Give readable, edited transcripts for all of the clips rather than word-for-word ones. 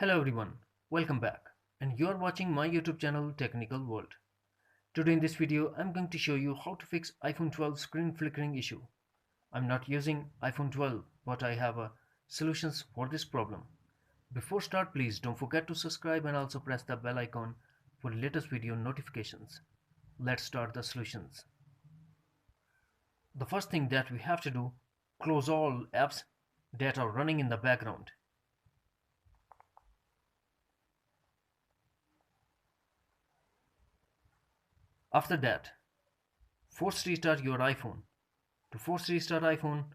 Hello everyone, welcome back, and you are watching my YouTube channel Technical World. Today in this video I'm going to show you how to fix iPhone 12 screen flickering issue. I'm not using iPhone 12 but I have solutions for this problem. Before start, please don't forget to subscribe and also press the bell icon for latest video notifications. Let's start the solutions. The first thing that we have to do, close all apps that are running in the background. After that, force restart your iPhone. To force restart iPhone,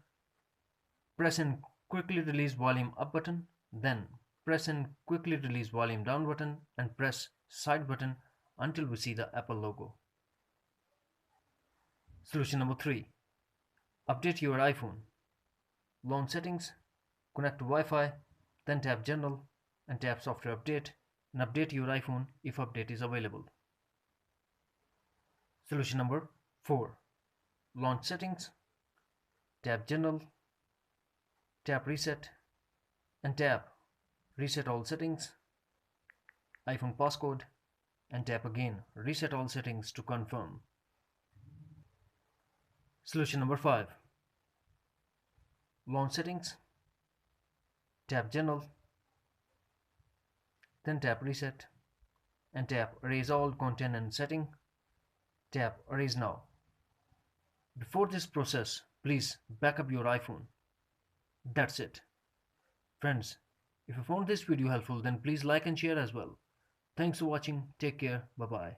press and quickly release volume up button, then press and quickly release volume down button and press side button until we see the Apple logo. Solution number 3. Update your iPhone. Launch settings, connect to Wi-Fi, then tap general and tap software update and update your iPhone if update is available. Solution number 4. Launch settings, tap general, tap reset and tap reset all settings, iPhone passcode and tap again reset all settings to confirm. Solution number 5. Launch settings, tap general, then tap reset and tap erase all content and setting, tap erase now. Before this process, please back up your iPhone. That's it. Friends, if you found this video helpful, then please like and share as well. Thanks for watching. Take care. Bye bye.